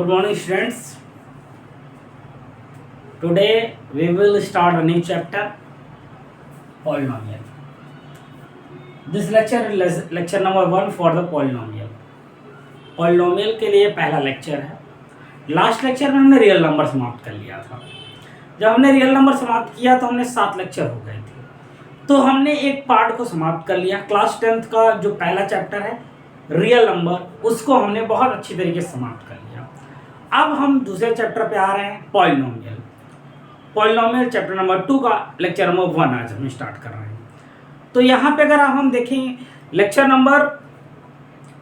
Good morning, students. Today we will start a new chapter, polynomial. This lecture is lecture number 1 for the polynomial. Polynomial के लिए पहला lecture है. Last lecture में हमने real number समाप्त कर लिया था. जब हमने रियल नंबर समाप्त किया तो हमने 7 लेक्चर हो गए थे. तो हमने एक पार्ट को समाप्त कर लिया. क्लास 10th का जो पहला चैप्टर है रियल नंबर, उसको हमने बहुत अच्छी तरीके से समाप्त कर लिया. अब हम दूसरे चैप्टर पे आ रहे हैं, पॉलिनोमियल. पॉलिनोमियल चैप्टर नंबर 2 का लेक्चर नंबर 1 आज हम स्टार्ट कर रहे हैं. तो यहाँ पे अगर हम देखें लेक्चर नंबर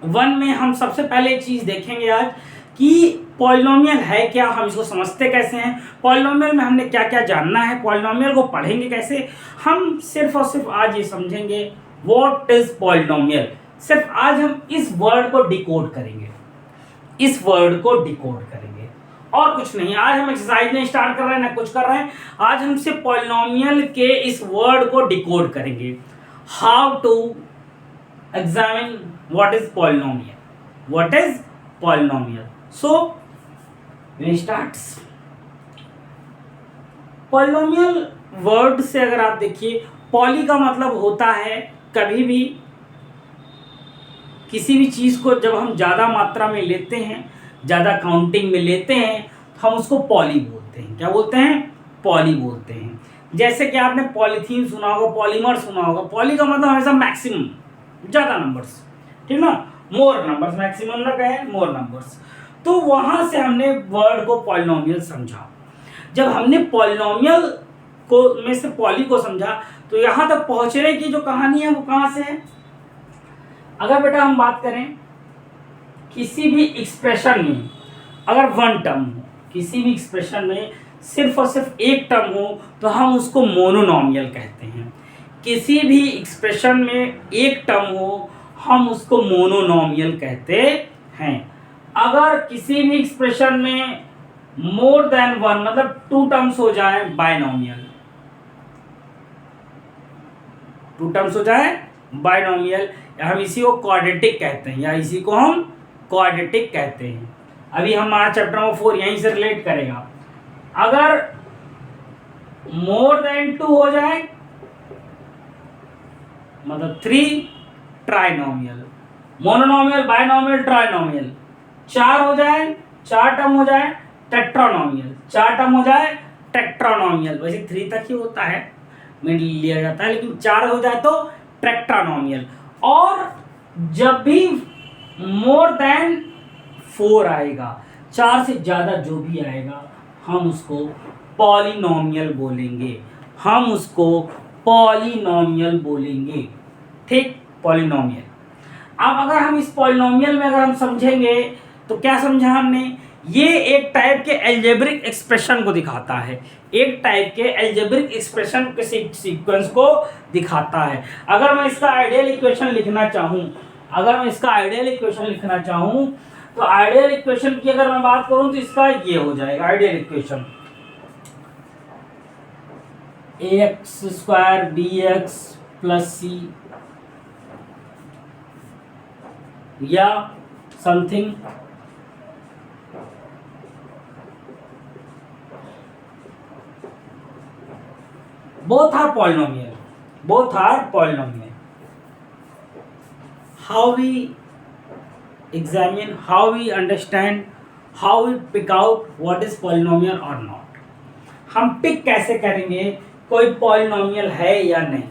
1 में हम सबसे पहले चीज़ देखेंगे आज कि पॉलिनोमियल है क्या, हम इसको समझते कैसे हैं, पॉलिनोमियल में हमने क्या क्या जानना है, पॉलिनोमियल को पढ़ेंगे कैसे. हम सिर्फ और सिर्फ आज ये समझेंगे व्हाट इज पॉलिनोमियल. सिर्फ आज हम इस वर्ड को डिकोड करेंगे, इस वर्ड को डिकोड करेंगे और कुछ नहीं. आज हम एक्सरसाइज नहीं स्टार्ट कर रहे हैं ना कुछ कर रहे हैं. आज हम सिर्फ पॉलिनोमियल के इस वर्ड को डिकोड करेंगे. How to examine what is polynomial, what is polynomial. So we start. Polynomial word से अगर आप देखिए, पॉली का मतलब होता है कभी भी किसी भी चीज़ को जब हम ज़्यादा मात्रा में लेते हैं, ज़्यादा काउंटिंग में लेते हैं, तो हम उसको पॉली बोलते हैं. क्या बोलते हैं? पॉली बोलते हैं. जैसे कि आपने पॉलीथीन सुना होगा, पॉलीमर सुना होगा. पॉली का मतलब हमेशा मैक्सिमम, ज़्यादा नंबर्स, ठीक ना. मोर नंबर्स, मैक्सिमम ना कहें, मोर नंबर्स. तो वहाँ से हमने वर्ड को पॉलिनोमियल समझा. जब हमने पॉलिनोमियल को में से पॉली को समझा तो यहाँ तक पहुँचने की जो कहानी है वो कहाँ से है. अगर बेटा हम बात करें किसी भी एक्सप्रेशन में, अगर वन टर्म हो, किसी भी एक्सप्रेशन में सिर्फ और सिर्फ एक टर्म हो तो हम उसको मोनोनॉमियल कहते हैं. किसी भी एक्सप्रेशन में एक टर्म हो हम उसको मोनोनॉमियल कहते हैं. अगर किसी भी एक्सप्रेशन में मोर देन वन मतलब 2 टर्म्स हो जाए, बाइनोमियल. 2 टर्म्स हो जाए बाइनोमियल, हम इसी को क्वाड्रेटिक कहते हैं, या इसी को हम क्वाड्रेटिक कहते हैं. अभी हमारा चैप्टर नंबर 4 यहीं से रिलेट करेगा. अगर मोर देन 2 हो जाए मतलब 3, ट्राइनोमियल. Monomial, binomial, trinomial. 4 हो जाए, 4 टर्म हो जाए, टेट्रानोमियल. 4 टर्म हो जाए, टेट्रानोमियल. वैसे 3 तक ही होता है, मिडिल लिया जाता है, लेकिन 4 हो जाए तो टेट्रानोमियल. और जब भी मोर देन 4 आएगा, 4 से ज़्यादा जो भी आएगा हम उसको पॉलिनोमियल बोलेंगे, हम उसको पॉलिनोमियल बोलेंगे. ठीक, पॉलिनोमियल. अब अगर हम इस पॉलिनोमियल में अगर हम समझेंगे तो क्या समझा हमने, ये एक टाइप के अलजेब्रिक एक्सप्रेशन को दिखाता है, एक टाइप के अलजेब्रिक एक्सप्रेशन के सीक्वेंस को दिखाता है. अगर मैं इसका आइडियल इक्वेशन लिखना चाहूँ, अगर मैं इसका आइडियल इक्वेशन लिखना चाहूँ तो आइडियल इक्वेशन की अगर मैं बात करूँ तो इसका ये हो जाएगा ideal equation, ax² bx + c या something. Both are polynomial. Both are polynomial. How we examine, how we understand, how we pick out what is polynomial or not. हम पिक कैसे करेंगे कोई पॉलिनोमियल है या नहीं.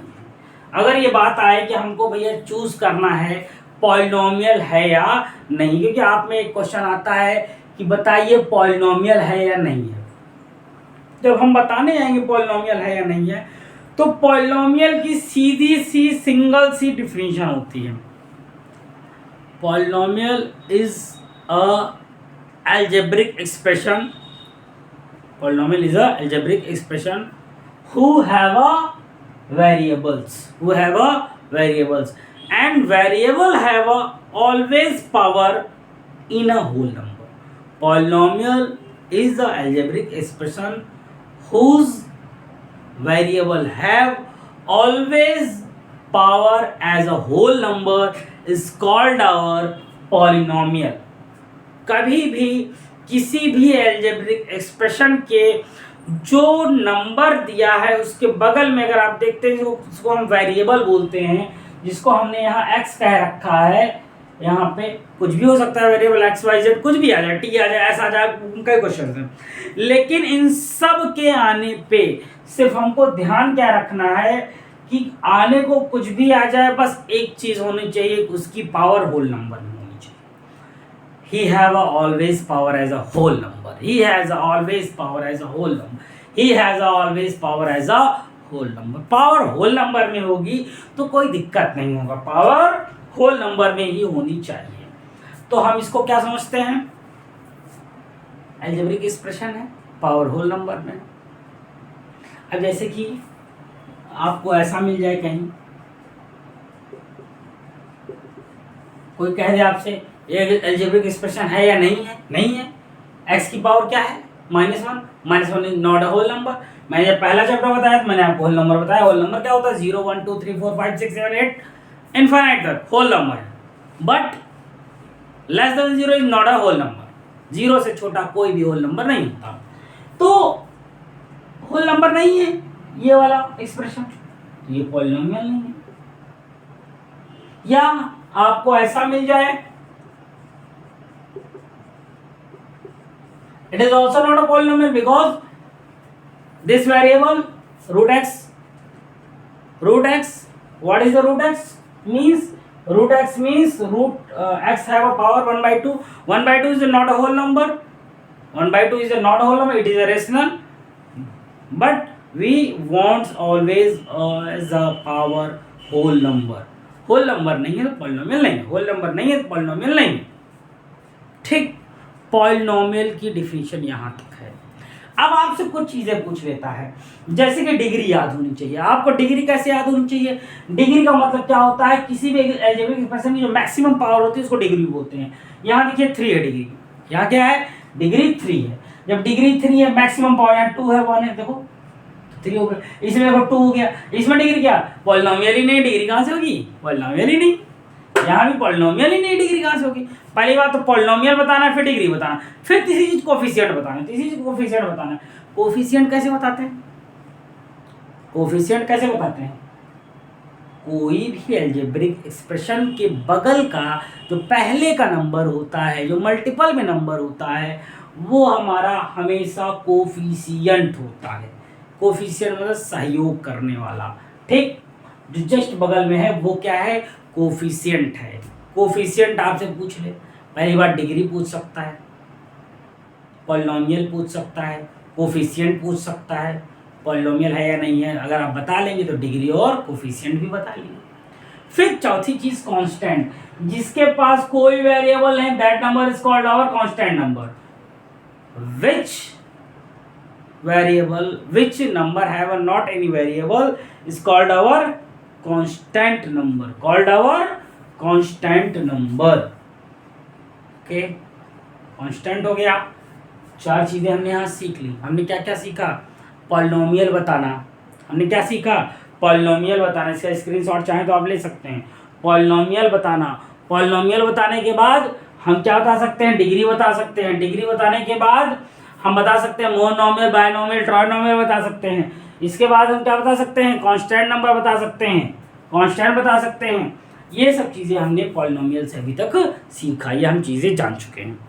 अगर ये बात आए कि हमको भैया चूज करना है पॉलिनोमियल है या नहीं, क्योंकि आप में एक क्वेश्चन आता है कि बताइए पॉलिनोमियल है या नहीं है. जब हम बताने जाएंगे पॉलिनोमियल है या नहीं है तो पॉलिनोमियल की सीधी सी सिंगल सी डिफिनीशन होती है. Polynomial is a algebraic expression. Polynomial is a algebraic expression who have a variables, and variable have a always power in a whole number. Polynomial is the algebraic expression whose variable have always power as a whole number is called our polynomial. कभी भी किसी भी algebraic expression के जो number दिया है उसके बगल में अगर आप देखते हैं उसको हम वेरिएबल बोलते हैं, जिसको हमने यहाँ x कह रखा है, यहाँ पे कुछ भी हो सकता है वेरिएबल एक्स वाई जेड, कुछ भी आ जाए, टी आ जाए, एस आ जाए, कई क्वेश्चन हैं, लेकिन इन सब के आने पे सिर्फ हमको ध्यान क्या रखना है कि आने को कुछ भी आ जाए, बस एक चीज होनी चाहिए, उसकी पावर होल नंबर में होनी चाहिए। He have always power as a whole number. He has always power as a whole number. He has always power as a whole number. Power whole number में होगी तो कोई दिक्कत नहीं होगा, पावर होल नंबर में ही होनी चाहिए। तो हम इसको क्या समझते हैं, अलजेब्रिक एक्सप्रेशन है, पावर होल नंबर में। अब जैसे कि आपको ऐसा मिल जाए कहीं, कोई कह दे आपसे ये अलजेब्रिक एक्सप्रेशन है या नहीं है, नहीं है, x की पावर क्या है -1, -1 is not a whole number. मैंने जब पहला चैप्टर बताया तो मैंने आपको होल नंबर बताया, होल नंबर क्या होता है 0 1 2 3 4 5 6 7 8 इनफाइनाइट तक होल नंबर है, but less than 0 is not a whole number. 0 से छोटा कोई भी होल नंबर नहीं होता, तो होल नंबर नहीं है ये वाला एक्सप्रेशन, ये पॉलिनोमियल नहीं है। या आपको ऐसा मिल जाए, it is also not a polynomial because this variable root x, what is the root x means? Root x means x have a power 1/2. 1/2 is not a whole number. 1/2 is not a whole number. It is a rational, but we want always as a power whole number. whole number नहीं है तो polynomial नहीं है, whole number नहीं है तो polynomial नहीं है। ठीक, पॉलिनोमियल की डिफिनीशन यहाँ तक है। अब आपसे कुछ चीजें पूछ लेता है, जैसे कि डिग्री याद होनी चाहिए। आपको डिग्री कैसे याद होनी चाहिए? डिग्री का मतलब क्या होता है, किसी भी अलजेब्रिक एक्सप्रेशन की जो मैक्सिमम पावर होती है उसको डिग्री बोलते हैं। यहाँ देखिए 3 है डिग्री, यहाँ क्या है डिग्री 3 है। जब डिग्री 3 है, मैक्सिमम पावर यहाँ 2 है 1 है, देखो 3 हो गया, इसमें देखो 2 हो गया, इसमें डिग्री क्या पॉलिनोमियल ही नहीं, डिग्री कहाँ से होगी पॉलिनोमियल ही नहीं, यहाँ भी पॉलिनोमियल ही नहीं, डिग्री कहाँ से होगी। पहली बात तो पॉलिनोमियल बताना, फिर डिग्री बताना, फिर तीसरी चीज कोफिशिएंट बताना, तीसरी चीज कोफिशिएंट बताना। कोफिशिएंट कैसे बताते हैं? कोफिशिएंट कैसे बताते हैं? कोई भी अलजेब्रिक एक्सप्रेशन के बगल का जो पहले का नंबर होता है, जो मल्टीपल में नंबर होता है, वो हमारा हमेशा कोफिशिएंट होता है। कोफिशिएंट मतलब सहयोग करने वाला। ठीक, जो जस्ट बगल में है वो क्या है कोफिशिएंट है। कोफिशिएंट आपसे पूछ ले, पहली बार डिग्री पूछ सकता है, पॉलिनोमियल पूछ सकता है, कोफिशिएंट पूछ सकता है, पॉलिनोमियल है या नहीं है अगर आप बता लेंगे तो डिग्री और कोफिशिएंट भी बता लेंगे। फिर चौथी चीज कांस्टेंट, जिसके पास कोई वेरिएबल नहीं, that number is called our constant number. which number have a not any variable is called our constant number, okay. Constant हो गया। 4 चीजें हमने यहाँ सीख ली। हमने क्या क्या सीखा? पॉलिनोमियल बताना, हमने क्या सीखा पॉलिनोमियल बताना, इसका स्क्रीनशॉट चाहें तो आप ले सकते हैं। पॉलिनोमियल बताना, पॉलिनोमियल बताने के बाद हम क्या बता सकते हैं डिग्री बता सकते हैं, डिग्री बताने के बाद हम बता सकते हैं मोनोमियल, बायनोमियल, ट्राइनोमियल बता सकते हैं। इसके बाद हम क्या बता सकते हैं कांस्टेंट नंबर बता सकते हैं, कांस्टेंट बता सकते हैं। ये सब चीज़ें हमने पॉलिनोमियल से अभी तक सीखा, ये हम चीज़ें जान चुके हैं।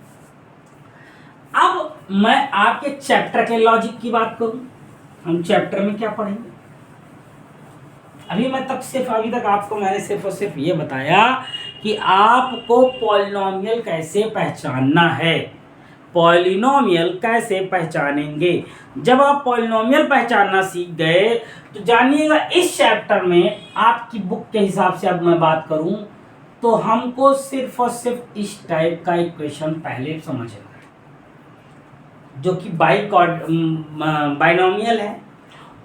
अब मैं आपके चैप्टर के लॉजिक की बात करूं, हम चैप्टर में क्या पढ़ेंगे? अभी तक आपको मैंने सिर्फ और सिर्फ ये बताया कि आपको पॉलिनोमियल कैसे पहचानना है। पॉलिनोमियल कैसे पहचानेंगे? जब आप पॉलिनोमियल पहचानना सीख गए तो जानिएगा इस चैप्टर में आपकी बुक के हिसाब से अब मैं बात करूं तो हमको सिर्फ और सिर्फ इस टाइप का इक्वेशन पहले समझना है, जो कि बाइनोमियल है।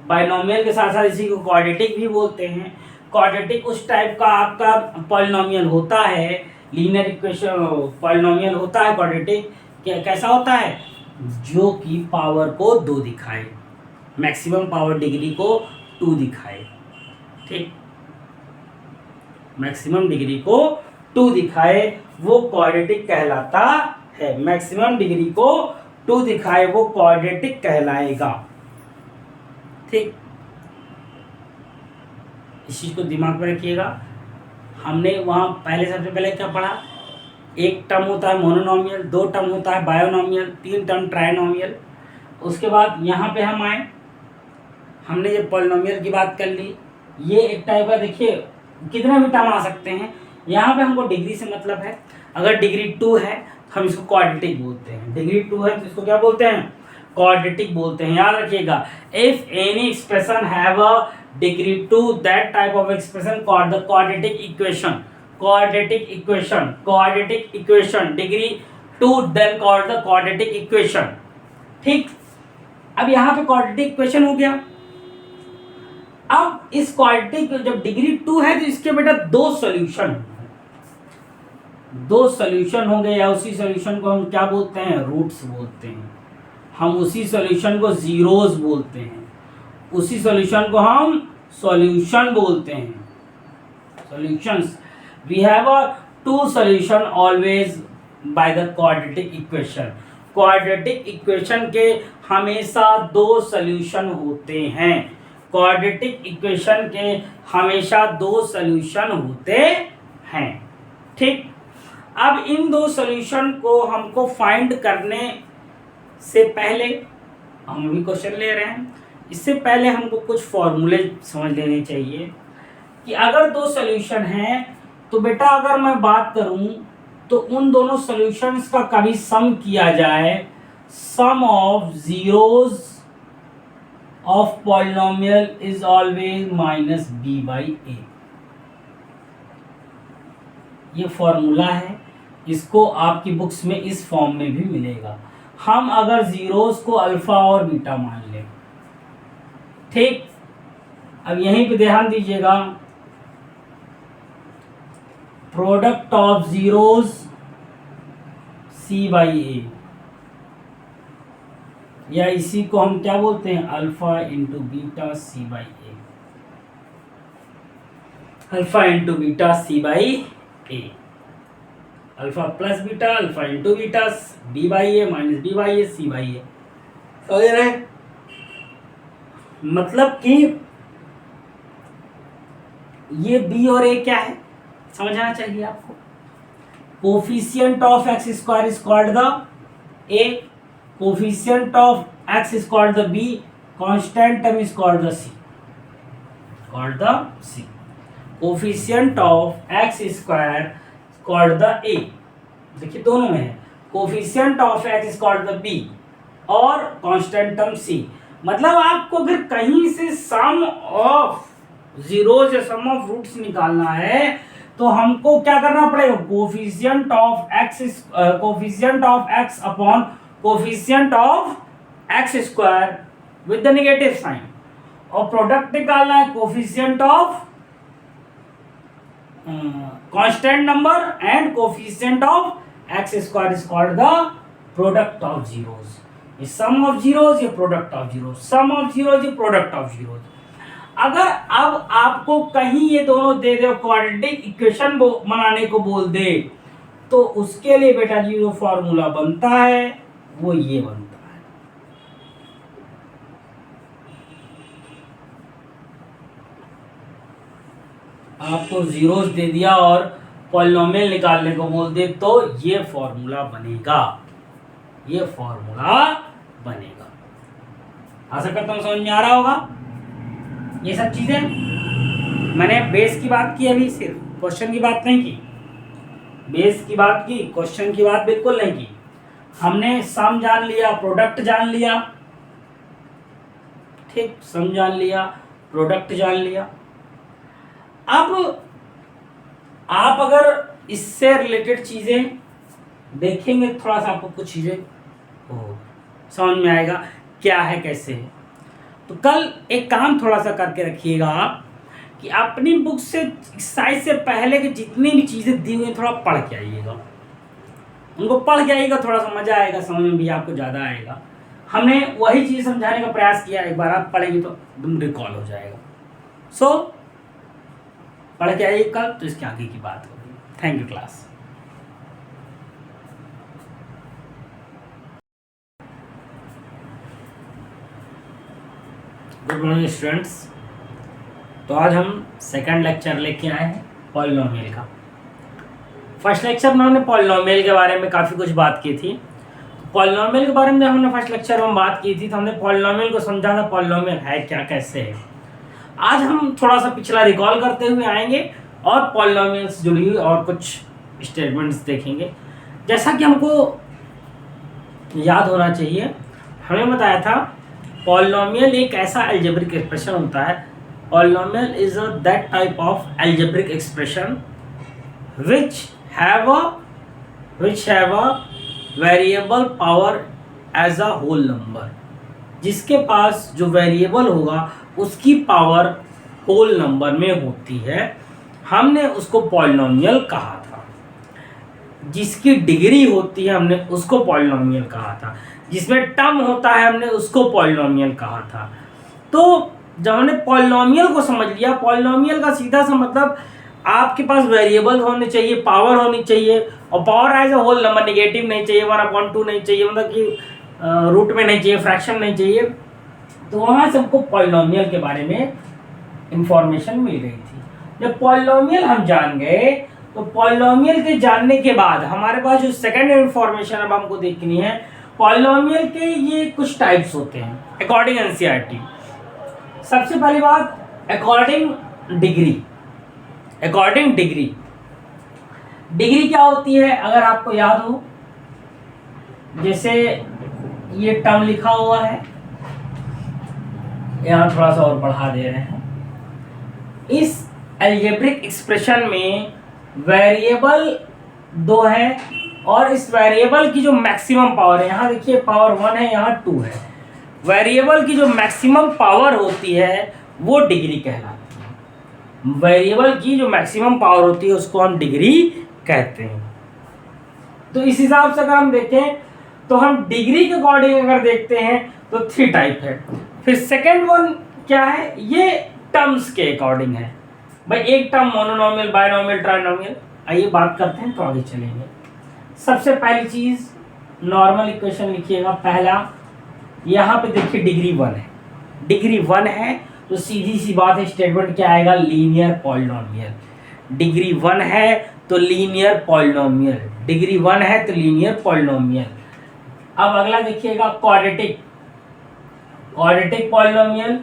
बाइनोमियल के साथ साथ इसी को क्वाड्रेटिक भी बोलते हैं। क्वाड्रेटिक उस टाइप का आपका पॉलिनोमियल होता है, लीनियर इक्वेशन पॉलिनोमियल होता है क्वाड्रेटिक। कैसा होता है? जो कि पावर को 2 दिखाए, मैक्सिमम पावर डिग्री को 2 दिखाए। ठीक, मैक्सिमम डिग्री को 2 दिखाए, वो क्वाड्रेटिक कहलाता है, मैक्सिमम डिग्री को 2 दिखाए वो क्वाड्रेटिक कहलाएगा। ठीक, इस चीज को दिमाग में रखिएगा। हमने वहां पहले सबसे पहले क्या पढ़ा, एक टर्म होता है मोनोनॉमियल, 2 टर्म होता है बायोनॉमियल, 3 टर्म ट्राइनॉमियल। उसके बाद यहाँ पे हम आए, हमने ये पॉलिनॉमियल की बात कर ली। ये एक टाइप का, देखिए कितने भी टर्म आ सकते हैं। यहाँ पे हमको डिग्री से मतलब है। अगर डिग्री 2 है तो हम इसको क्वाड्रेटिक बोलते हैं। डिग्री 2 है तो इसको क्या बोलते हैं, क्वाड्रेटिक बोलते हैं। याद रखिएगा, if any expression have a degree 2, that type of expression called the quadratic equation. Quadratic equation, quadratic equation degree 2 then called the quadratic equation. ठीक, अब यहाँ पे क्वाड्रेटिक इक्वेशन हो गया। अब इस क्वाड्रेटिक जब डिग्री 2 है तो इसके बेटा 2 सॉल्यूशन होंगे, या उसी सॉल्यूशन को हम क्या बोलते हैं, रूट्स बोलते हैं। हम उसी सॉल्यूशन को जीरोस बोलते हैं, उसी सॉल्यूशन को हम सॉल्यूशन बोलते हैं, solutions. We have a 2 solution always by the quadratic equation. Quadratic equation के हमेशा 2 सॉल्यूशन होते हैं। क्वाड्रेटिक इक्वेशन के हमेशा 2 सॉल्यूशन होते हैं। ठीक, अब इन 2 सॉल्यूशन को हमको फाइंड करने से पहले, हम अभी क्वेश्चन ले रहे हैं, इससे पहले हमको कुछ फॉर्मूले समझ लेने चाहिए कि अगर 2 सॉल्यूशन हैं तो बेटा अगर मैं बात करूं तो उन दोनों सॉल्यूशंस का कभी सम किया जाए, sum of zeros of polynomial is always minus B by A. ये फॉर्मूला है, इसको आपकी बुक्स में इस फॉर्म में भी मिलेगा। हम अगर जीरोस को अल्फा और बीटा मान लें, ठीक, अब यहीं पे ध्यान दीजिएगा, product of zeros C by A, या इसी को हम क्या बोलते हैं, alpha into beta C by A, alpha into beta C by A, alpha plus beta, alpha into beta, B by A minus B by A C by A. समझ रहे हैं, मतलब कि ये बी और ए क्या है समझना चाहिए आपको। Coefficient of x square is called the A, coefficient of x is called the B, constant term is called the C, called the C. Coefficient of x square called the A, देखिए दोनों में है, coefficient of x is called the B और constant term C. मतलब आपको अगर कहीं से सम ऑफ जीरोस या सम ऑफ रूट्स निकालना है तो हमको क्या करना पड़ेगा, coefficient of x upon coefficient of x square with the negative sign, और प्रोडक्ट निकालना है coefficient of constant number and coefficient of x square is called the product of zeros. ये सम ऑफ जीरोस, ये product of zeros, sum of zeros, ये product of zeros. अगर अब आपको कहीं ये दोनों दे दे, क्वाड्रेटिक इक्वेशन बनाने को बोल दे, तो उसके लिए बेटा जी जो फॉर्मूला बनता है वो ये बनता है। आपको जीरोस दे दिया और पॉलिनोमियल निकालने को बोल दे तो ये फॉर्मूला बनेगा, ये फॉर्मूला बनेगा। आशा करता हूं समझ में आ रहा होगा। ये सब चीजें मैंने बेस की बात की, अभी सिर्फ क्वेश्चन की बात नहीं की, बेस की बात की, क्वेश्चन की बात बिल्कुल नहीं की। हमने सम जान लिया, प्रोडक्ट जान लिया, ठीक, सम जान लिया, प्रोडक्ट जान लिया। अब आप अगर इससे रिलेटेड चीजें देखेंगे, थोड़ा सा आपको कुछ चीजें समझ में आएगा क्या है कैसे है। तो कल एक काम थोड़ा सा करके रखिएगा आप कि अपनी बुक से एक्सरसाइज से पहले की जितनी भी चीज़ें दी हुई थोड़ा पढ़ के आइएगा, उनको पढ़ के आइएगा, थोड़ा सा मज़ा आएगा, समझ में भी आपको ज़्यादा आएगा। हमने वही चीज़ समझाने का प्रयास किया, एक बार आप पढ़ेंगे तो एकदम रिकॉल हो जाएगा। सो पढ़ के आइए कल, तो इसके आगे की बात होगी। Thank you class. Good morning students. तो आज हम सेकंड लेक्चर लेके आए हैं पॉलिनोमियल का। फर्स्ट लेक्चर में हमने पॉलिनोमियल के बारे में काफ़ी कुछ बात की थी। पॉलिनोमियल के बारे में जब हमने फर्स्ट लेक्चर में बात की थी तो हमने पॉलिनोमियल को समझा था, पॉलिनोमियल है क्या, कैसे है। आज हम थोड़ा सा पिछला रिकॉल करते हुए आएंगे और पॉलिनोमियल से जुड़ी हुई और कुछ स्टेटमेंट्स देखेंगे। जैसा कि हमको याद होना चाहिए, हमें बताया था पॉलिनोमियल एक ऐसा अलजेब्रिक एक्सप्रेशन होता है। Polynomial is that type of algebraic expression which have a variable power as a whole number, जिसके पास जो वेरिएबल होगा उसकी पावर होल नंबर में होती है, हमने उसको पॉलिनोमियल कहा था। जिसकी डिग्री होती है हमने उसको पॉलिनोमियल कहा था। जिसमें टर्म होता है हमने उसको पॉलिनोमियल कहा था। तो जब हमने पॉलिनोमियल को समझ लिया, पॉलिनोमियल का सीधा सा मतलब आपके पास वेरिएबल होने चाहिए, पावर होनी चाहिए, और power as a whole number, negative नहीं चाहिए, 1/2 नहीं चाहिए, मतलब कि रूट में नहीं चाहिए, फ्रैक्शन नहीं चाहिए। तो वहाँ से हमको पॉलिनोमियल के बारे में इंफॉर्मेशन मिल गई थी। जब पॉलिनोमियल हम जान गए तो पॉलिनोमियल के जानने के बाद हमारे पास जो सेकंड इंफॉर्मेशन अब हमको देखनी है, पॉलिनोमियल के ये कुछ टाइप्स होते हैं अकॉर्डिंग एनसीईआरटी। सबसे पहली बात according degree. According degree, degree क्या होती है अगर आपको याद हो, जैसे ये टर्म लिखा हुआ है, यहां थोड़ा सा और बढ़ा दे रहे हैं। इस अलजेब्रिक एक्सप्रेशन में वेरिएबल 2 है और इस वेरिएबल की जो मैक्सिमम पावर है, यहाँ देखिए पावर 1 है, यहाँ 2 है। वेरिएबल की जो मैक्सिमम पावर होती है वो डिग्री कहलाती है। वेरिएबल की जो मैक्सिमम पावर होती है उसको हम डिग्री कहते हैं। तो इस हिसाब से अगर हम देखें तो हम डिग्री के अकॉर्डिंग अगर देखते हैं तो 3 टाइप है। फिर सेकेंड वन क्या है, ये टर्म्स के अकॉर्डिंग है। भाई एक टर्म मोनोनोमियल, बायनोमियल, ट्राइनोमियल, आइए बात करते हैं तो आगे चलेंगे। सबसे पहली चीज नॉर्मल इक्वेशन लिखिएगा। पहला यहाँ पे देखिए डिग्री 1 है, डिग्री 1 है तो सीधी सी बात है, स्टेटमेंट क्या आएगा, लीनियर पॉलिनोमियल। डिग्री 1 है तो लीनियर पॉलिनोमियल, डिग्री 1 है तो लीनियर पॉलिनोमियल। अब अगला देखिएगा क्वाड्रेटिक, क्वाड्रेटिक पॉलिनोमियल।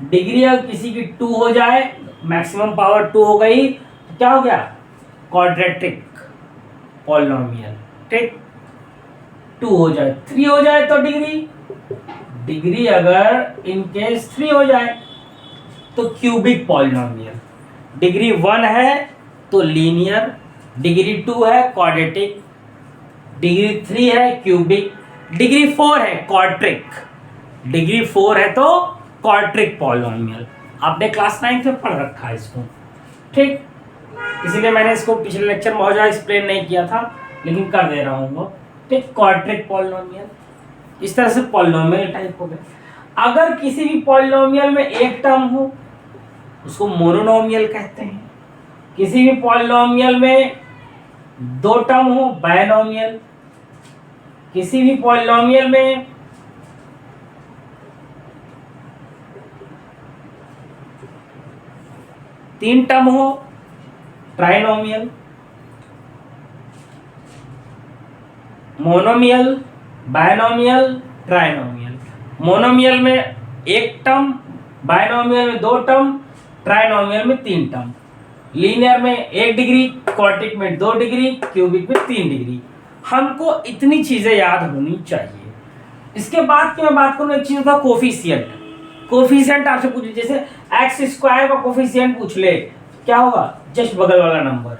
डिग्री अगर किसी की 2 हो जाए, मैक्सिमम पावर 2 हो गई तो क्या हो गया, क्वाड्रेटिक पॉलिनोमियल। ठीक, 2 हो जाए, 3 हो जाए तो डिग्री, डिग्री अगर इन केस 3 हो जाए तो क्यूबिक पॉलिनोमियल। डिग्री 1 है तो लीनियर, डिग्री 2 है क्वाड्रेटिक, डिग्री 3 है क्यूबिक, डिग्री 4 है क्वाड्रिक, डिग्री 4 है तो क्वाड्रिक पॉलिनोमियल। आपने क्लास 9 में पढ़ रखा है इसको, ठीक। इसीलिए मैंने इसको पिछले लेक्चर में बहुत ज़्यादा एक्सप्लेन नहीं किया था, लेकिन कर दे रहा हूँ। ठीक, क्वाड्रिक पॉलिनोमियल। इस तरह से पॉलिनोमियल टाइप हो गए। अगर किसी भी पॉलिनोमियल में एक टर्म हो उसको मोनोनोमियल कहते हैं। किसी भी पॉलिनोमियल में 2 टर्म हो, बायनोमियल। किसी भी पॉलिनोमियल में 3 टर्म हो, trinomial. Monomial, binomial, trinomial. Monomial में 1 टर्म, बायनोमियल में 2 टर्म, ट्राइनोमियल में 3 टर्म। लीनियर में 1 डिग्री, क्वाड्रिक में 2 डिग्री, क्यूबिक में 3 डिग्री। हमको इतनी चीजें याद होनी चाहिए। इसके बाद की मैं बात करूँ, एक चीज होता है कोफिशिएंट। कोफिशिएंट आपसे पूछ, जैसे x² का कोफिशिएंट पूछ ले, क्या होगा, जस्ट बगल वाला नंबर।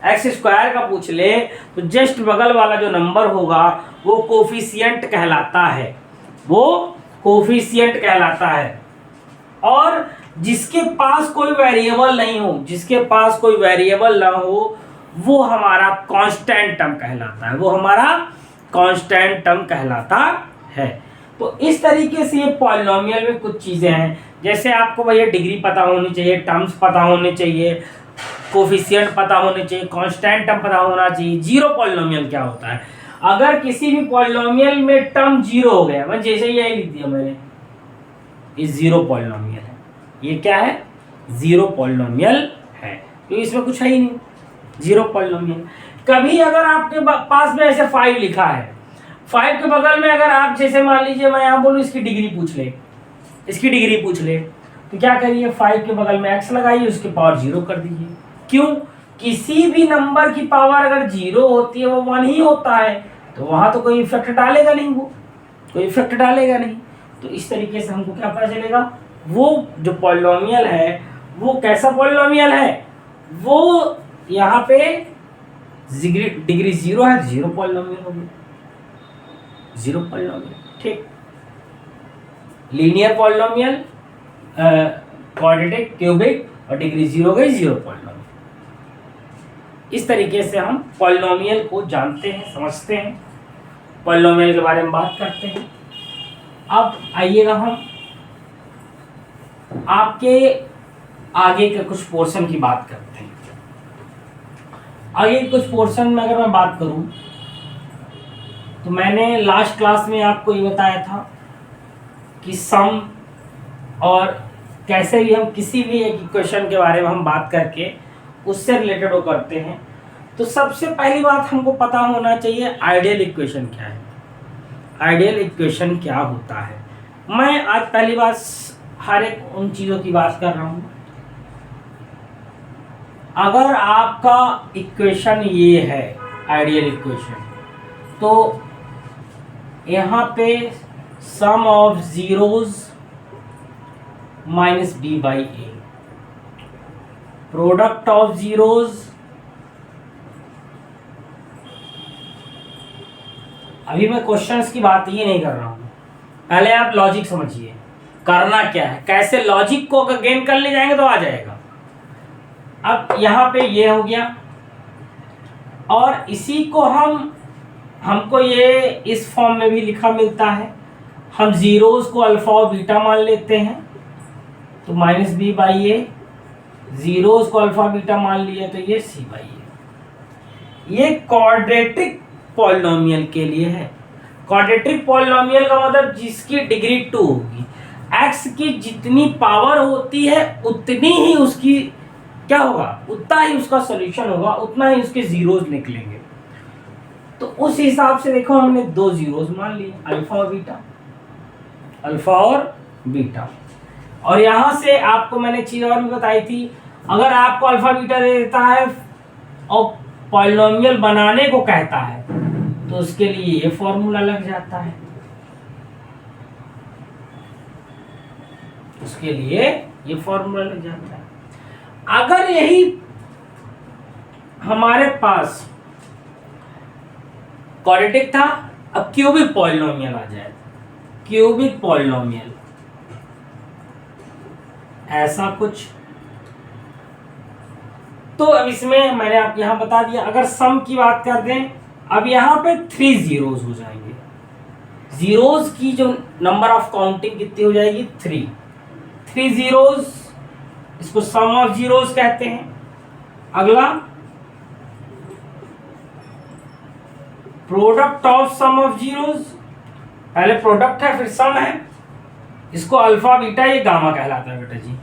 x² का पूछ ले तो जस्ट बगल वाला जो नंबर होगा वो कोफिशिएंट कहलाता है, वो कोफिशिएंट कहलाता है। और जिसके पास कोई वेरिएबल नहीं हो, जिसके पास कोई वेरिएबल ना हो, वो हमारा कांस्टेंट टर्म कहलाता है, वो हमारा कांस्टेंट टर्म कहलाता है। तो इस तरीके से ये पॉलिनोमियल में कुछ चीज़ें हैं, जैसे आपको भैया डिग्री पता होनी चाहिए, टर्म्स पता होने चाहिए, कोफिशिएंट पता होने चाहिए, कांस्टेंट टर्म पता होना चाहिए। जीरो पॉलिनोमियल क्या होता है, अगर किसी भी पॉलिनोमियल में टर्म 0 हो गया, मैं जैसे यही लिख दिया मैंने, ये जीरो पॉलिनोमियल है। ये क्या है? जीरो पॉलिनोमियल है, क्योंकि इसमें कुछ है ही नहीं, जीरो पॉलिनोमियल। कभी अगर आपके पास में ऐसे 5 लिखा है, 5 के बगल में अगर आप जैसे मान लीजिए मैं यहाँ बोलूँ इसकी डिग्री पूछ ले, इसकी डिग्री पूछ ले, तो क्या करिए 5 के बगल में x लगाइए, उसकी पावर 0 कर दीजिए। क्यों? किसी भी नंबर की पावर अगर 0 होती है वो 1 ही होता है, तो वहां तो कोई इफेक्ट डालेगा नहीं, वो कोई इफेक्ट डालेगा नहीं। तो इस तरीके से हमको क्या पता चलेगा, वो जो पॉलिनोमियल है वो कैसा पॉलिनोमियल है, वो यहाँ पे डिग्री 0 है, जीरो पॉलिनोमियल हो गया, जीरो पॉलिनोमियल। ठीक, लीनियर पॉलिनोमियल, क्वाड्रेटिक, क्यूबिक, और डिग्री 0 गई, जीरो पॉलिनोमियल। इस तरीके से हम पॉलिनोमियल को जानते हैं, समझते हैं, पॉलिनोमियल के बारे में बात करते हैं। अब आइएगा हम आपके आगे के कुछ पोर्शन की बात करते हैं। आगे कुछ पोर्शन में अगर मैं बात करूं, तो मैंने लास्ट क्लास में आपको ये बताया था कि सम और कैसे भी हम किसी भी एक इक्वेशन के बारे में हम बात करके उससे रिलेटेड वो करते हैं। तो सबसे पहली बात हमको पता होना चाहिए आइडियल इक्वेशन क्या है, आइडियल इक्वेशन क्या होता है। मैं आज पहली बार हर एक उन चीज़ों की बात कर रहा हूँ। अगर आपका इक्वेशन ये है आइडियल इक्वेशन, तो यहाँ पे sum of zeros minus B by A, product of zeros, अभी मैं क्वेश्चंस की बात ही नहीं कर रहा हूं, पहले आप लॉजिक समझिए करना क्या है, कैसे लॉजिक को अगर गेन कर ले जाएंगे तो आ जाएगा। अब यहाँ पे ये हो गया, और इसी को हमको ये इस फॉर्म में भी लिखा मिलता है। हम जीरोज को अल्फा और बीटा मान लेते हैं, तो minus B by A, zeros को अल्फा बीटा मान लिया तो ये सी बाई ए। ये क्वाड्रेटिक पॉलिनोमियल के लिए है। क्वाड्रेटिक पॉलिनोमियल का मतलब जिसकी डिग्री 2 होगी, x की जितनी पावर होती है उतनी ही उसकी क्या होगा, उतना ही उसका सॉल्यूशन होगा, उतना ही उसके जीरोज निकलेंगे। तो उस हिसाब से देखो हमने 2 जीरोज मान लिए, अल्फा और बीटा, अल्फा और बीटा। और यहां से आपको मैंने चीज और भी बताई थी, अगर आपको अल्फा बीटा दे देता है और पॉलिनोमियल बनाने को कहता है तो उसके लिए ये फॉर्मूला लग जाता है, उसके लिए ये फॉर्मूला लग जाता है। अगर यही हमारे पास क्वाड्रेटिक था, अब क्यूबिक पॉलिनोमियल आ जाए, क्यूबिक पॉलिनोमियल ऐसा कुछ, तो अब इसमें मैंने आपको यहां बता दिया। अगर सम की बात कर दें, अब यहां पे 3 जीरोज हो जाएंगे, जीरोज की जो नंबर ऑफ काउंटिंग कितनी हो जाएगी, 3 जीरोज, इसको सम ऑफ जीरोज कहते हैं। अगला product of sum of zeros, पहले प्रोडक्ट है फिर सम है, इसको अल्फा बीटा ये गामा कहलाता है बेटा जी।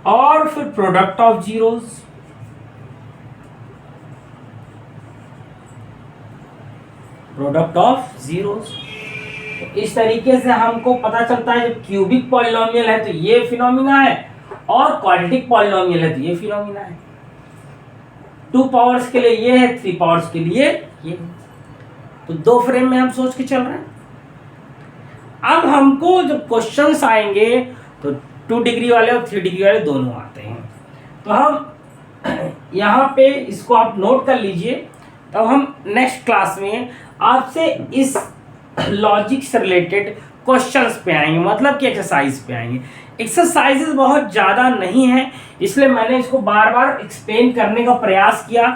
और फिर product of zeros, product of zeros. तो इस तरीके से हमको पता चलता है जब क्यूबिक पॉलिनोमियल है तो ये फिनोमिना है, और क्वाड्रेटिक पॉलिनोमियल है तो ये फिनोमिना है। 2 पावर्स के लिए ये है, 3 पावर्स के लिए ये। तो 2 फ्रेम में हम सोच के चल रहे हैं। अब हमको जब क्वेश्चंस आएंगे तो 2 डिग्री वाले और 3 डिग्री वाले दोनों आते हैं, तो हम यहाँ पे इसको आप नोट कर लीजिए। तब हम नेक्स्ट क्लास में आपसे इस लॉजिक से रिलेटेड क्वेश्चंस पे आएंगे, मतलब कि एक्सरसाइज पे आएंगे। एक्सरसाइजेस बहुत ज़्यादा नहीं है, इसलिए मैंने इसको बार बार एक्सप्लेन करने का प्रयास किया,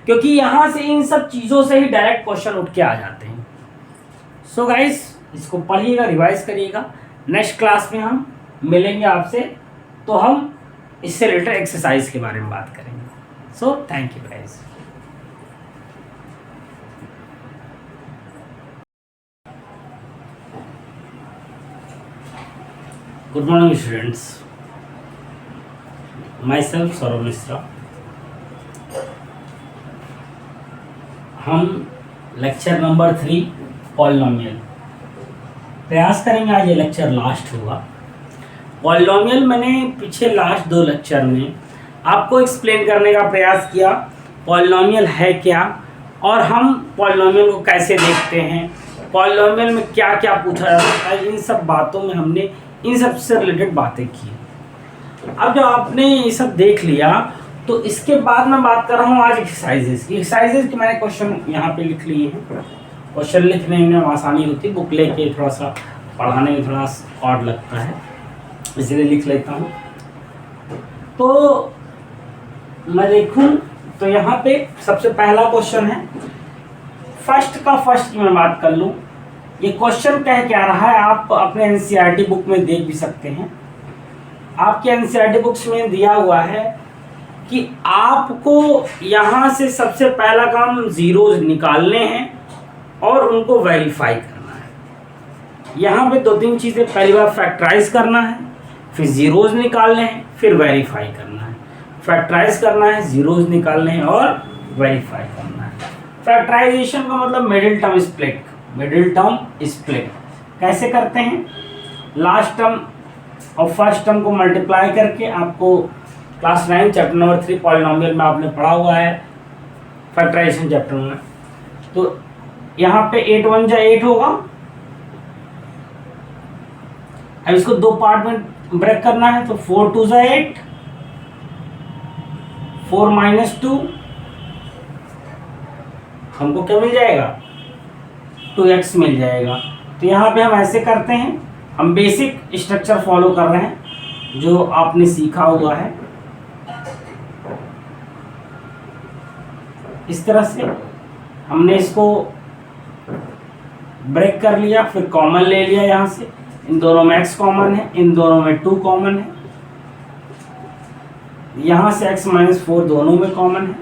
क्योंकि यहाँ से इन सब चीज़ों से ही डायरेक्ट क्वेश्चन उठ के आ जाते हैं। सो गाइस, इसको पढ़िएगा, रिवाइज करिएगा। नेक्स्ट क्लास में हम मिलेंगे आपसे, तो हम इससे रिलेटेड एक्सरसाइज के बारे में बात करेंगे। So thank you guys. Good morning students, my self Saurabh Mishra. हम लेक्चर नंबर 3 पॉलिनोमियल प्रयास करेंगे। आज ये लेक्चर लास्ट होगा। पॉलिनोमियल मैंने पीछे लास्ट 2 लेक्चर में आपको एक्सप्लेन करने का प्रयास किया पॉलिनोमियल है क्या और हम पॉलिनोमियल को कैसे देखते हैं, पॉलिनोमियल में क्या क्या पूछा जाता है। इन सब बातों में हमने इन सब से रिलेटेड बातें की। अब जब आपने ये सब देख लिया तो इसके बाद मैं बात कर रहा हूँ आज एक्सरसाइजेस की। एक्सरसाइजेस की मैंने क्वेश्चन यहाँ पे लिख लिए हैं। क्वेश्चन लिखने में आसानी होती है, बुक लेके थोड़ा सा पढ़ाने में थोड़ा ऑड लगता है, इसलिए लिख लेता हूँ। तो मैं देखूँ तो यहाँ पे सबसे पहला क्वेश्चन है, फर्स्ट की मैं बात कर लूँ। ये क्वेश्चन कह क्या रहा है, आप अपने एनसीईआरटी बुक में देख भी सकते हैं। आपके एनसीईआरटी बुक्स में दिया हुआ है कि आपको यहाँ से सबसे पहला काम जीरोज निकालने हैं और उनको वेरीफाई करना है। यहाँ पे 2-3 चीज़ें, पहली बार फैक्टराइज करना है, फिर जीरोज निकालने हैं, फिर वेरीफाई करना है। फैक्टराइज करना है, जीरोज निकालने हैं और वेरीफाई करना है। फैक्टराइजेशन का मतलब मिडिल टर्म स्प्लिट कैसे करते हैं, लास्ट टर्म और फर्स्ट टर्म को मल्टीप्लाई करके। आपको क्लास 9 चैप्टर नंबर 3 पॉलिनोमियल में आपने पढ़ा हुआ है, फैक्टराइजेशन चैप्टर में। तो यहाँ पे 8 1 जा 8 होगा। अब इसको 2 पार्ट में ब्रेक करना है, तो 4 2 जा 8, 4 - 2 हमको क्या मिल जाएगा, 2x मिल जाएगा। तो यहाँ पे हम ऐसे करते हैं, हम बेसिक स्ट्रक्चर फॉलो कर रहे हैं जो आपने सीखा हुआ है। इस तरह से हमने इसको ब्रेक कर लिया, फिर कॉमन ले लिया यहाँ से। इन दोनों में x कॉमन है, इन दोनों में 2 कॉमन है, यहाँ से x - 4 दोनों में कॉमन है।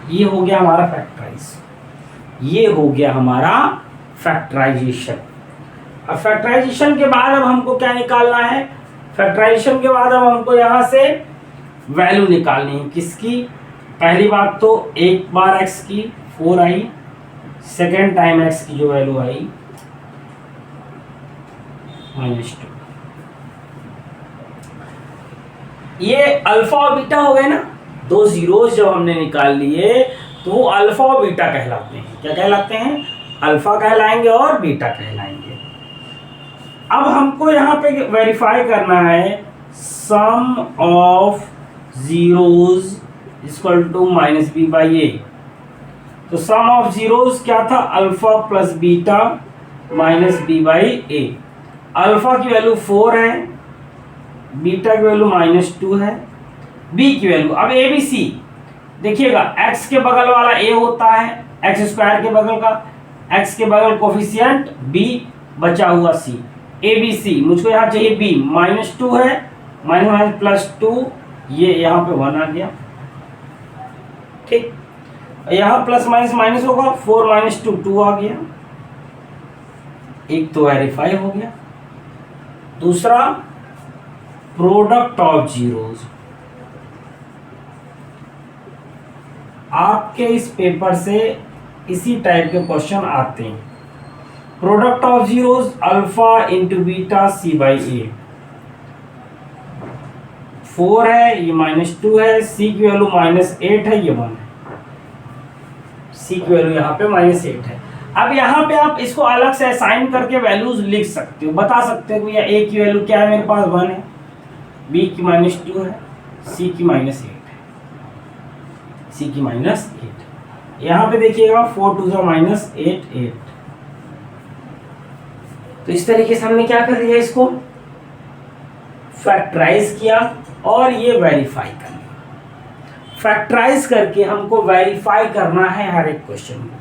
ये हो गया हमारा फैक्टराइज, ये हो गया हमारा फैक्टराइजेशन। अब फैक्टराइजेशन के बाद अब हमको क्या निकालना है, फैक्टराइजेशन के बाद अब हमको यहाँ से वैल्यू निकालनी है। किसकी, पहली बात तो एक बार x की 4 आई, सेकेंड टाइम x की जो वैल्यू आई -2। ये अल्फा और बीटा हो गए ना, 2 जीरोज जब हमने निकाल लिए तो वो अल्फा और बीटा कहलाते हैं। क्या कहलाते हैं, अल्फा कहलाएंगे और बीटा कहलाएंगे। अब हमको यहाँ पे वेरीफाई करना है, sum of zeros equal to -b/a। तो सम ऑफ जीरोज क्या था, alpha plus beta -b/a। Alpha की वैल्यू 4 है, बीटा की वैल्यू -2 है, b की वैल्यू। अब a b c देखिएगा, x के बगल वाला a होता है, x² के बगल का, x के बगल कोफिशिएंट b, बचा हुआ c, a b c। मुझको यहाँ चाहिए b, -2 है, -+2, ये यहाँ पे 1 आ गया। ठीक, यहाँ प्लस माइनस होगा, 4 - 2 2 आ गया। एक तो वेरीफाई हो गया। दूसरा, प्रोडक्ट ऑफ जीरोज। आपके इस पेपर से इसी टाइप के क्वेश्चन आते हैं। Product of zeros, alpha into beta c/a। 4 है, ये -2 है, c की वैल्यू -8 है, ये 1 है। c की वैल्यू यहाँ पे -8 है। अब यहाँ पे आप इसको अलग से असाइन करके वैल्यूज लिख सकते हो, बता सकते हो भैया a की वैल्यू क्या है, मेरे पास 1 है, b की -2 है, c की -8 है, c की -8। यहाँ पे देखिएगा 4 2 जा -8 8। तो इस तरीके से हमने क्या कर दिया, इसको फैक्टराइज किया और ये वेरीफाई करना। फैक्टराइज करके हमको वेरीफाई करना है हर एक क्वेश्चन को।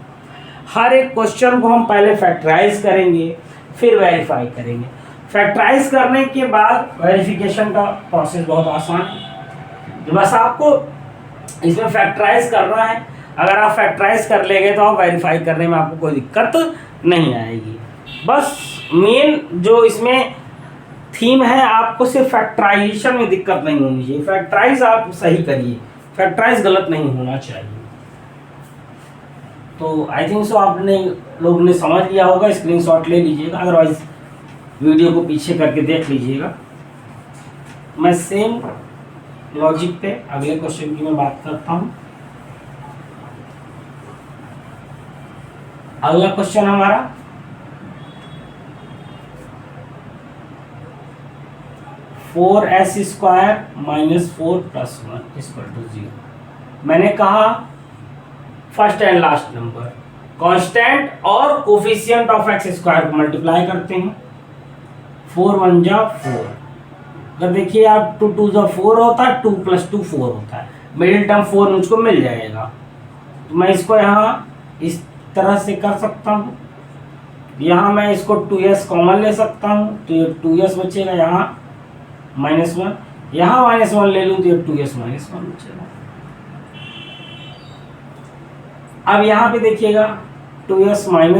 हर एक क्वेश्चन को हम पहले फैक्टराइज करेंगे, फिर वेरीफाई करेंगे। फैक्टराइज करने के बाद वेरिफिकेशन का प्रोसेस बहुत आसान है। बस आपको इसमें फैक्टराइज करना है। अगर आप फैक्टराइज कर लेंगे तो आप वेरीफाई करने में आपको कोई दिक्कत नहीं आएगी। बस मेन जो इसमें थीम है आपको सिर्फ फैक्टराइजेशन में दिक्कत नहीं होनी चाहिए, फैक्टराइज आप सही करिए, फैक्टराइज गलत नहीं होना चाहिए। तो आई थिंक सो आपने लोग ने समझ लिया होगा, स्क्रीनशॉट ले लीजिएगा, अदरवाइज वीडियो को पीछे करके देख लीजिएगा। मैं सेम लॉजिक पे अगले क्वेश्चन की मैं बात करता हूँ। अगला क्वेश्चन हमारा 4s² - 4 + 1 = 0। मैंने कहा first and last number constant और कोफिशिएंट ऑफ x² को मल्टीप्लाई करते हैं। 4 × 1 = 4। अगर देखिए आप 2 × 2 = 4 होता है, 2 + 2 4 होता है, मिडिल टर्म 4 मुझको मिल जाएगा। तो मैं इसको यहाँ इस तरह से कर सकता हूँ, यहाँ मैं इसको 2s कॉमन ले सकता हूँ, तो ये 2s बचेगा, यहाँ -1, यहाँ -1 ले लूँ तो ये 2s - 1 बचेगा। अब यहाँ पे देखिएगा 2s - 1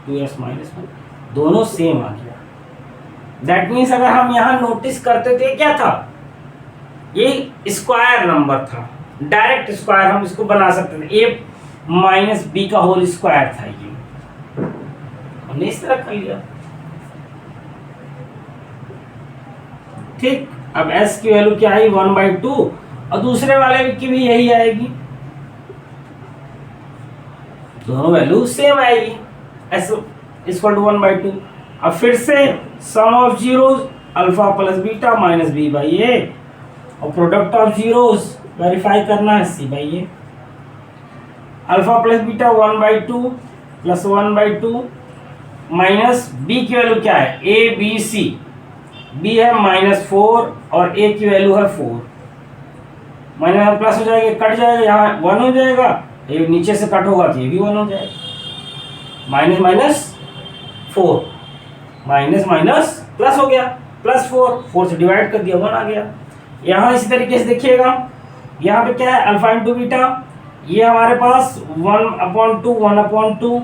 2s - 1 दोनों सेम आ गया। दैट मीन्स अगर हम यहाँ नोटिस करते थे क्या था, ये स्क्वायर नंबर था, डायरेक्ट स्क्वायर हम इसको बना सकते थे, a - b का होल स्क्वायर था, ये हमने इस तरह कर लिया। ठीक, अब s की वैल्यू क्या आई 1/2 और दूसरे वाले की भी यही आएगी, दोनों वैल्यू सेम आएगी, s = 1/2। अब फिर से sum of zeros alpha plus beta minus b/a और प्रोडक्ट ऑफ जीरोस वेरीफाई करना है c/a। Alpha plus beta 1/2 plus 1/2 minus b की वैल्यू क्या है a b c, b है -4 और a की वैल्यू है 4, माइनस प्लस हो जाएगा, कट जाएगा, यहाँ 1 हो जाएगा, ये नीचे से कट होगा तो ये भी 1 हो जाएगा, minus minus 4 minus minus plus हो गया, +4 4 से डिवाइड कर दिया 1 आ गया। यहाँ इसी तरीके से देखिएगा, यहाँ पे क्या है अल्फा इंटू बीटा, ये हमारे पास 1/2 1/2,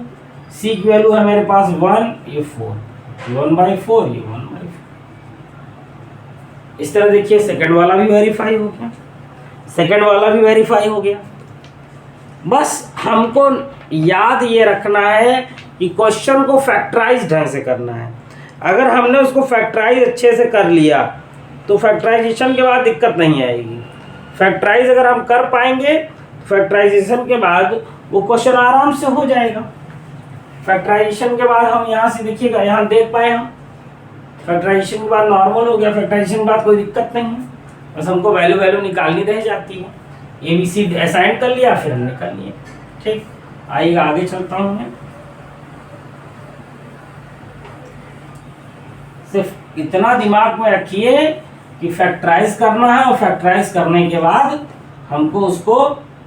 c की वैल्यू है मेरे पास 1, ये 4, 1/4, ये 1/4। इस तरह देखिए सेकंड वाला भी वेरीफाई हो गया, सेकंड वाला भी वेरीफाई हो गया। बस हमको याद ये रखना है कि क्वेश्चन को फैक्टराइज ढंग से करना है। अगर हमने उसको फैक्टराइज अच्छे से कर लिया तो फैक्टराइजेशन के बाद दिक्कत नहीं आएगी। फैक्टराइज अगर हम कर पाएंगे, फैक्टराइजेशन के बाद वो क्वेश्चन आराम से हो जाएगा। फैक्टराइजेशन के बाद हम यहाँ से देखिएगा, यहाँ देख पाए हम फैक्टराइजेशन के बाद नॉर्मल हो गया, फैक्टराइजेशन के बाद कोई दिक्कत नहीं है, बस हमको वैल्यू निकालनी रह जाती है। ABC असाइन कर लिया, फिर हमने कर लिया। ठीक, आइएगा आगे चलता हूँ मैं। सिर्फ इतना दिमाग में रखिए कि फैक्टराइज करना है और फैक्टराइज करने के बाद हमको उसको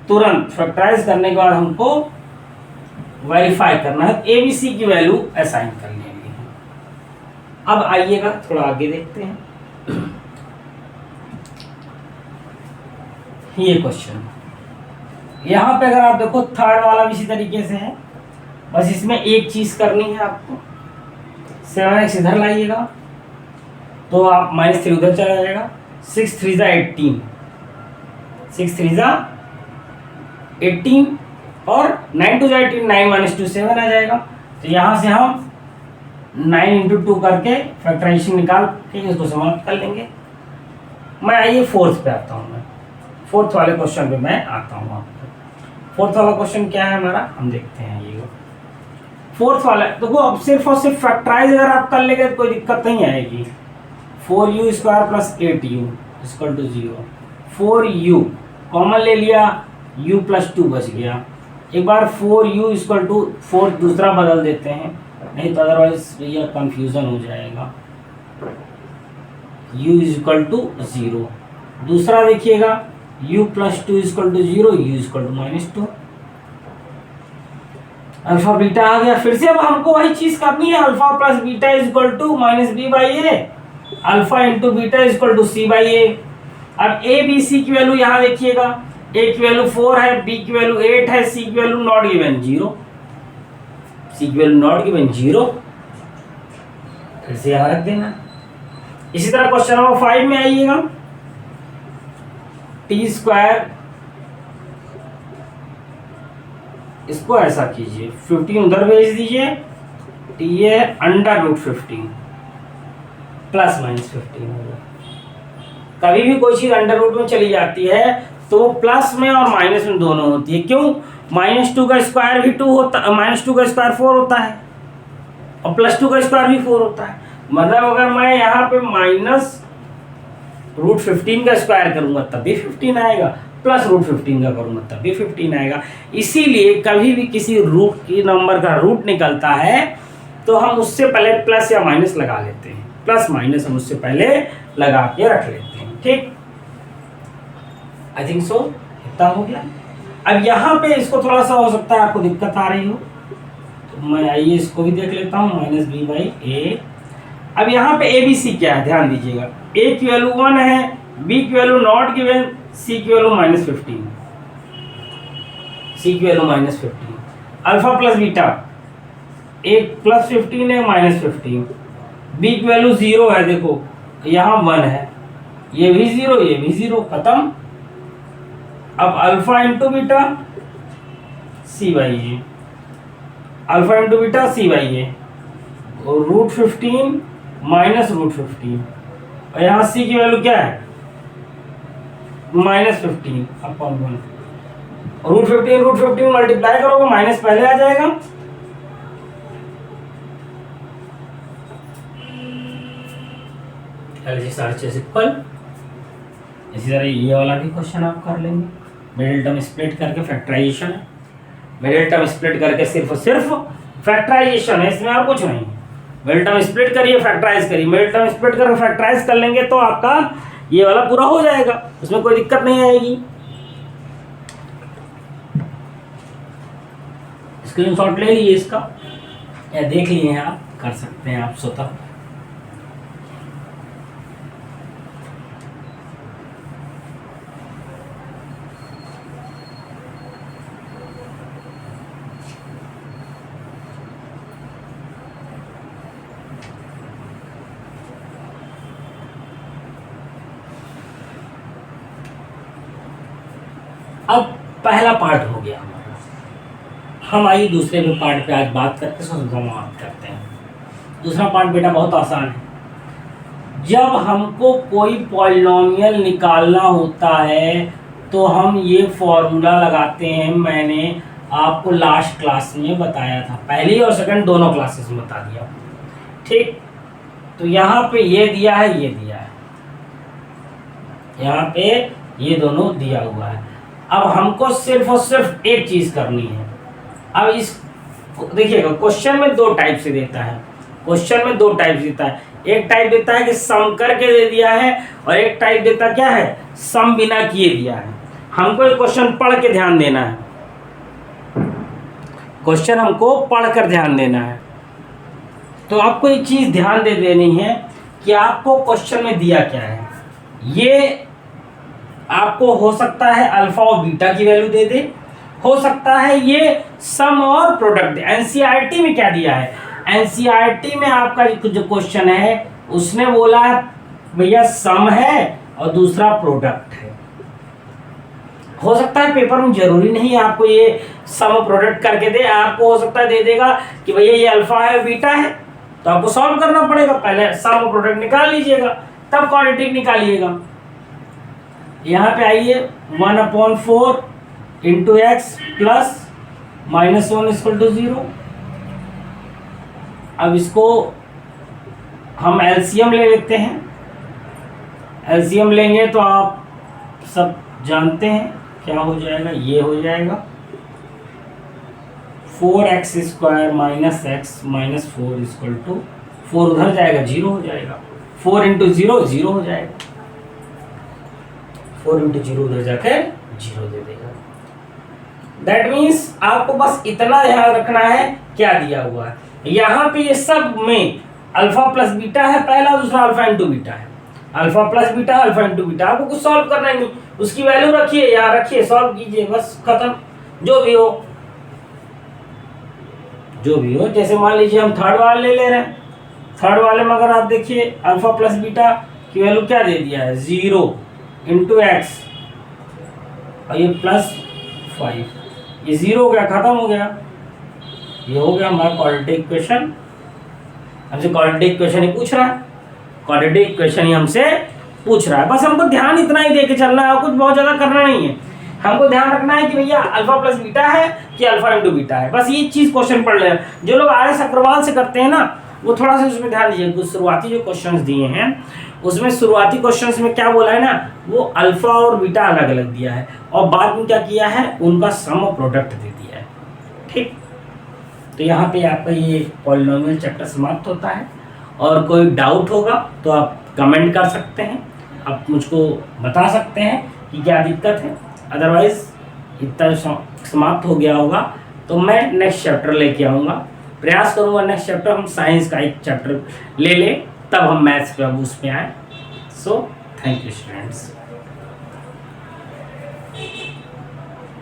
तुरंत फैक्टराइज करने के बाद हमको वेरीफाई करना है, ABC की वैल्यू असाइन कर लेंगे। अब आइएगा थोड़ा आगे देखते हैं। ये क्वेश्चन यहाँ पे अगर आप देखो थर्ड वाला भी इसी तरीके से है, बस इसमें एक चीज करनी है आपको, 7x इधर लाइएगा तो आप -3 उधर चला जाएगा, 6 × 3 = 18, 6 × 3 = 18 और 9 × 2 = 18, 9 - 2 7 आ जाएगा। तो यहाँ से हम 9 × 2 करके फैक्टराइजेशन निकाल के इसको समाप्त कर लेंगे। मैं आइए फोर्थ पे आता हूँ, मैं फोर्थ वाले क्वेश्चन पे मैं आता हूँ आपको। फोर्थ वाला क्वेश्चन क्या है हमारा, हम देखते हैं। ये फोर्थ वाला देखो, अब सिर्फ और सिर्फ फैक्टराइज अगर आप कर लेंगे तो कोई दिक्कत नहीं आएगी। 4u² + 8u = 0, 4u कॉमन ले लिया, u + 2 बच गया। एक बार 4u = 4 दूसरा बदल देते हैं, नहीं तो अदरवाइज ये कंफ्यूजन हो जाएगा। u = 0, दूसरा देखिएगा u + 2 = 0, u = -2। अल्फा बीटा आ गया, फिर से अब हमको वही चीज करनी है, alpha plus beta = -b/a, alpha into beta = c/a। अब a b c की वैल्यू यहाँ देखिएगा, a की वैल्यू 4 है, b की वैल्यू 8 है, c की वैल्यू नॉट गिवन 0, c की वैल्यू नॉट गिवन 0, फिर से यहाँ रख देना। इसी तरह क्वेश्चन नंबर 5 में आइएगा, टी स्क्वायर, इसको ऐसा कीजिए 15 उधर भेज दीजिए, टी है √15 प्लस माइनस 15 होगा। कभी भी कोई चीज अंडर रूट में चली जाती है तो वो प्लस में और माइनस में दोनों होती है। क्यों? -2 का स्क्वायर भी 2 होता है, -2 का स्क्वायर 4 होता है और +2 का स्क्वायर भी 4 होता है। मतलब अगर मैं यहाँ पे -√15 का स्क्वायर करूंगा तब भी 15 आएगा, +√15 का करूंगा तब भी 15 आएगा। इसीलिए कभी भी किसी रूट की नंबर का रूट निकलता है तो हम उससे पहले प्लस या माइनस लगा लेते हैं, प्लस माइनस हम उससे पहले लगा के रख लेते हैं। ठीक, आई थिंक सो, इतना हो गया। अब यहाँ पे इसको थोड़ा सा हो सकता है आपको दिक्कत आ रही हो, तो मैं आइए इसको भी देख लेता हूँ, -b/a। अब यहाँ पे ए बी सी क्या है ध्यान दीजिएगा, ए की वैल्यू 1 है, बी की वैल्यू नॉट गिवन, सी की वैल्यू -15, सी की वैल्यू -15, अल्फा प्लस बीटा, एक +15 है -15, बी की वैल्यू 0 है, देखो यहाँ 1 है, ये भी 0, ये भी 0, खत्म। अब alpha into beta c/a, alpha into beta c/a और √15 -√15, और यहाँ c की वैल्यू क्या है -15 अपॉन 1, √15 मल्टीप्लाई करोगे माइनस पहले आ जाएगा, सिंपल। इसी तरह ये वाला भी क्वेश्चन आप कर लेंगे, मिडिल टर्म स्प्लिट करके फैक्टराइजेशन है, मिडिल टर्म स्प्लिट करके सिर्फ फैक्टराइजेशन है, इसमें और कुछ नहीं। मिडिल टर्म स्प्लिट करिए, फैक्टराइज करिए, मिडिल टर्म स्प्लिट करके फैक्टराइज कर लेंगे तो आपका ये वाला पूरा हो जाएगा, उसमें कोई दिक्कत नहीं आएगी। स्क्रीनशॉट ले लीजिए इसका या देख लिए हैं आप, कर सकते हैं आप स्वतः। अब पहला पार्ट हो गया हमारा, हम आइए दूसरे में पार्ट पे आज बात करके समाप्त करते हैं। दूसरा पार्ट बेटा बहुत आसान है, जब हमको कोई पॉलिनोमियल निकालना होता है तो हम ये फॉर्मूला लगाते हैं। मैंने आपको लास्ट क्लास में बताया था, पहली और सेकंड दोनों क्लासेस में बता दिया। ठीक, तो यहाँ पे ये दिया है, ये दिया है, यहाँ पे ये दोनों दिया हुआ है। अब हमको सिर्फ और सिर्फ एक चीज करनी है। अब इस देखिएगा, क्वेश्चन में दो टाइप से देता है, क्वेश्चन में दो टाइप देता है। एक टाइप देता है कि सम करके दे दिया है, और एक टाइप देता क्या है, सम बिना किए दिया है। हमको ये क्वेश्चन पढ़ के ध्यान देना है, क्वेश्चन हमको पढ़कर ध्यान देना है। तो आपको एक चीज ध्यान दे देनी है कि आपको क्वेश्चन में दिया क्या है। ये आपको हो सकता है अल्फा और बीटा की वैल्यू दे दे, हो सकता है ये सम और प्रोडक्ट दे। एनसीईआरटी में क्या दिया है, एनसीईआरटी में आपका जो क्वेश्चन है उसने बोला है भैया सम है और दूसरा प्रोडक्ट है। हो सकता है पेपर में जरूरी नहीं है आपको ये सम और प्रोडक्ट करके दे, आपको हो सकता है दे देगा कि भैया ये अल्फा है बीटा है, तो आपको सॉल्व करना पड़ेगा। पहले सम और प्रोडक्ट निकाल लीजिएगा, तब क्वाड्रेटिक निकालिएगा। यहाँ पे आइए 1/4 इंटू एक्स प्लस -1 = 0। अब इसको हम एलसीएम ले लेते हैं, एलसीएम लेंगे तो आप सब जानते हैं क्या हो जाएगा, ये हो जाएगा 4x² - x - 4 = 4 उधर जाएगा 0 हो जाएगा, 4 × 0 0 हो जाएगा, 4 × 0 उधर जाकर 0 दे देगा। दैट मीन्स आपको बस इतना ध्यान रखना है क्या दिया हुआ है। यहाँ पे ये सब में अल्फा प्लस बीटा है पहला, दूसरा अल्फा इंटू बीटा है, alpha plus beta alpha into beta. आपको कुछ सॉल्व करना नहीं, उसकी वैल्यू रखिए यहाँ रखिए, सॉल्व कीजिए, बस खत्म। जो भी हो जो भी हो, जैसे मान लीजिए हम थर्ड वाला ले ले रहे हैं, थर्ड वाले में अगर आप देखिए अल्फा प्लस बीटा की वैल्यू क्या दे दिया है, 0 इंटू एक्स और ये +5, ये 0 हो गया, खत्म हो गया। ये हो गया हमारा क्वाड्रेटिक इक्वेशन। हमसे क्वाड्रेटिक इक्वेशन ही पूछ रहा है, क्वाड्रेटिक इक्वेशन ही हमसे पूछ रहा है। बस हमको ध्यान इतना ही दे के चलना है और कुछ बहुत ज़्यादा करना नहीं है। हमको ध्यान रखना है कि भैया अल्फा प्लस बीटा है कि अल्फा इंटू बीटा है, बस ये चीज़ क्वेश्चन पढ़ लें। जो लोग आर एस अग्रवाल से करते हैं ना, वो थोड़ा सा उसमें ध्यान दीजिए। कुछ शुरुआती जो क्वेश्चंस दिए हैं उसमें शुरुआती क्वेश्चंस में क्या बोला है ना, वो अल्फा और बीटा अलग अलग दिया है और बाद में क्या किया है, उनका सम और प्रोडक्ट दे दिया है। ठीक, तो यहाँ पे आपका ये पॉलिनोमियल चैप्टर समाप्त होता है। और कोई डाउट होगा तो आप कमेंट कर सकते हैं, आप मुझको बता सकते हैं कि क्या दिक्कत है। अदरवाइज इतना समाप्त हो गया होगा तो मैं नेक्स्ट चैप्टर लेके आऊँगा। प्रयास करूँगा नेक्स्ट चैप्टर हम साइंस का एक चैप्टर ले लें, तब हम मैथ्स पे अब उस पर आएँ। So thank you students.